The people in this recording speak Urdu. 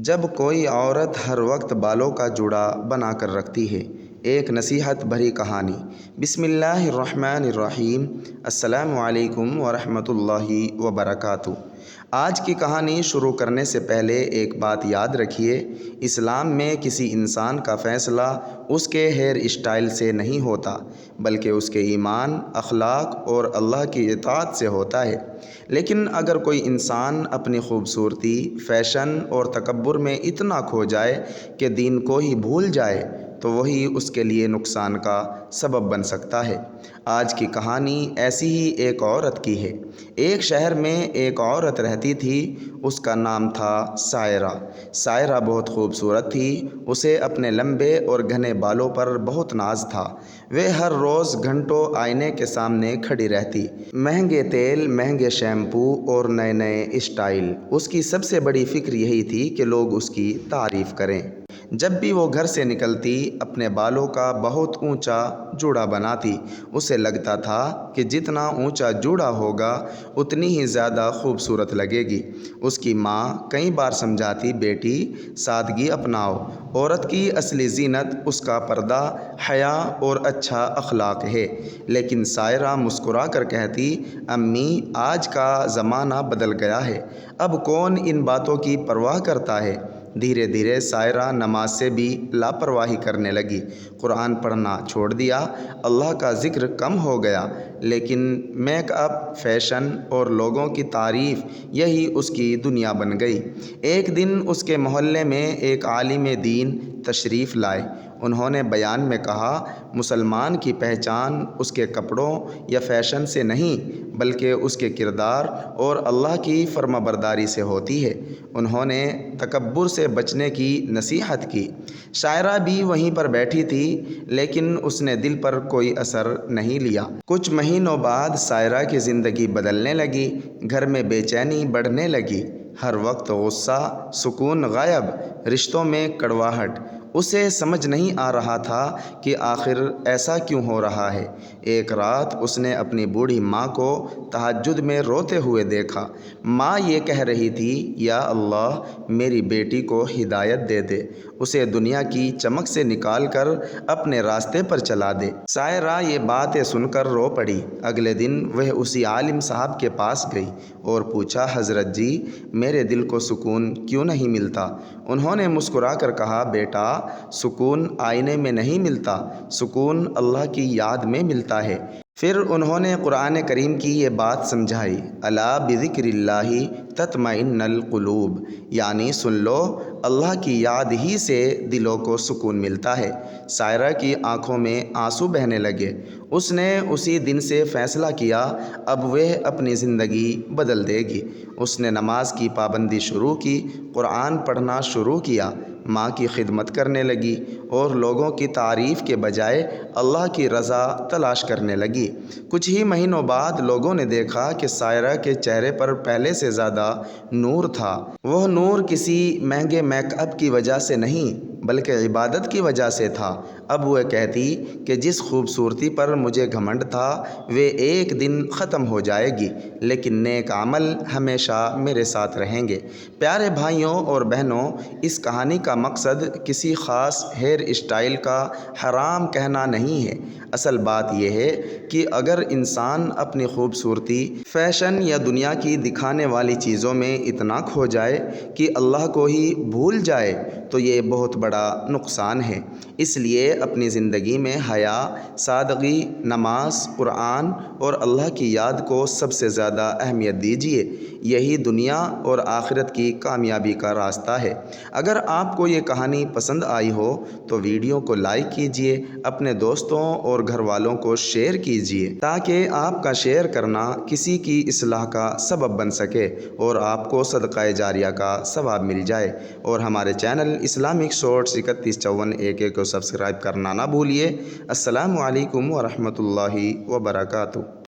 جب کوئی عورت ہر وقت بالوں کا جوڑا بنا کر رکھتی ہے۔ ایک نصیحت بھری کہانی۔ بسم اللہ الرحمن الرحیم۔ السلام علیکم ورحمۃ اللہ وبرکاتہ۔ آج کی کہانی شروع کرنے سے پہلے ایک بات یاد رکھیے، اسلام میں کسی انسان کا فیصلہ اس کے ہیئر اسٹائل سے نہیں ہوتا، بلکہ اس کے ایمان، اخلاق اور اللہ کی اطاعت سے ہوتا ہے۔ لیکن اگر کوئی انسان اپنی خوبصورتی، فیشن اور تکبر میں اتنا کھو جائے کہ دین کو ہی بھول جائے تو وہی اس کے لیے نقصان کا سبب بن سکتا ہے۔ آج کی کہانی ایسی ہی ایک عورت کی ہے۔ ایک شہر میں ایک عورت رہتی تھی، اس کا نام تھا سائرہ۔ سائرہ بہت خوبصورت تھی، اسے اپنے لمبے اور گھنے بالوں پر بہت ناز تھا۔ وہ ہر روز گھنٹوں آئینے کے سامنے کھڑی رہتی، مہنگے تیل، مہنگے شیمپو اور نئے نئے اسٹائل۔ اس کی سب سے بڑی فکر یہی تھی کہ لوگ اس کی تعریف کریں۔ جب بھی وہ گھر سے نکلتی اپنے بالوں کا بہت اونچا جوڑا بناتی۔ اسے لگتا تھا کہ جتنا اونچا جوڑا ہوگا اتنی ہی زیادہ خوبصورت لگے گی۔ اس کی ماں کئی بار سمجھاتی، بیٹی سادگی اپناؤ، عورت کی اصلی زینت اس کا پردہ، حیا اور اچھا اخلاق ہے۔ لیکن سائرہ مسکرا کر کہتی، امی آج کا زمانہ بدل گیا ہے، اب کون ان باتوں کی پرواہ کرتا ہے۔ دھیرے دھیرے سائرہ نماز سے بھی لاپرواہی کرنے لگی، قرآن پڑھنا چھوڑ دیا، اللہ کا ذکر کم ہو گیا۔ لیکن میک اپ، فیشن اور لوگوں کی تعریف، یہی اس کی دنیا بن گئی۔ ایک دن اس کے محلے میں ایک عالم دین تشریف لائے۔ انہوں نے بیان میں کہا، مسلمان کی پہچان اس کے کپڑوں یا فیشن سے نہیں بلکہ اس کے کردار اور اللہ کی فرمانبرداری سے ہوتی ہے۔ انہوں نے تکبر سے بچنے کی نصیحت کی۔ سائرہ بھی وہیں پر بیٹھی تھی، لیکن اس نے دل پر کوئی اثر نہیں لیا۔ کچھ مہینوں بعد سائرہ کی زندگی بدلنے لگی، گھر میں بے چینی بڑھنے لگی، ہر وقت غصہ، سکون غائب، رشتوں میں کڑواہٹ۔ اسے سمجھ نہیں آ رہا تھا کہ آخر ایسا کیوں ہو رہا ہے۔ ایک رات اس نے اپنی بوڑھی ماں کو تہجد میں روتے ہوئے دیکھا۔ ماں یہ کہہ رہی تھی، یا اللہ میری بیٹی کو ہدایت دے دے، اسے دنیا کی چمک سے نکال کر اپنے راستے پر چلا دے۔ سائرہ یہ باتیں سن کر رو پڑی۔ اگلے دن وہ اسی عالم صاحب کے پاس گئی اور پوچھا، حضرت جی میرے دل کو سکون کیوں نہیں ملتا؟ انہوں نے مسکرا کر کہا، بیٹا سکون آئینے میں نہیں ملتا، سکون اللہ کی یاد میں ملتا ہے۔ پھر انہوں نے قرآن کریم کی یہ بات سمجھائی، الا بذکر اللہ تطمئن القلوب، یعنی سن لو اللہ کی یاد ہی سے دلوں کو سکون ملتا ہے۔ سائرہ کی آنکھوں میں آنسو بہنے لگے۔ اس نے اسی دن سے فیصلہ کیا، اب وہ اپنی زندگی بدل دے گی۔ اس نے نماز کی پابندی شروع کی، قرآن پڑھنا شروع کیا، ماں کی خدمت کرنے لگی اور لوگوں کی تعریف کے بجائے اللہ کی رضا تلاش کرنے لگی۔ کچھ ہی مہینوں بعد لوگوں نے دیکھا کہ سائرہ کے چہرے پر پہلے سے زیادہ نور تھا۔ وہ نور کسی مہنگے میک اپ کی وجہ سے نہیں بلکہ عبادت کی وجہ سے تھا۔ اب وہ کہتی کہ جس خوبصورتی پر مجھے گھمنڈ تھا وہ ایک دن ختم ہو جائے گی، لیکن نیک عمل ہمیشہ میرے ساتھ رہیں گے۔ پیارے بھائیوں اور بہنوں، اس کہانی کا مقصد کسی خاص ہیئر اسٹائل کا حرام کہنا نہیں ہے۔ اصل بات یہ ہے کہ اگر انسان اپنی خوبصورتی، فیشن یا دنیا کی دکھانے والی چیزوں میں اتنا کھو جائے کہ اللہ کو ہی بھول جائے تو یہ بہت بڑا نقصان ہے۔ اس لیے اپنی زندگی میں حیا، سادگی، نماز، قرآن اور اللہ کی یاد کو سب سے زیادہ اہمیت دیجیے۔ یہی دنیا اور آخرت کی کامیابی کا راستہ ہے۔ اگر آپ کو یہ کہانی پسند آئی ہو تو ویڈیو کو لائک کیجیے، اپنے دوستوں اور گھر والوں کو شیئر کیجیے تاکہ آپ کا شیئر کرنا کسی کی اصلاح کا سبب بن سکے اور آپ کو صدقہ جاریہ کا ثواب مل جائے۔ اور ہمارے چینل اسلامک شارٹس 315411 کو سبسکرائب کرنا نہ بھولیے۔ السلام علیکم ورحمۃ اللہ وبرکاتہ۔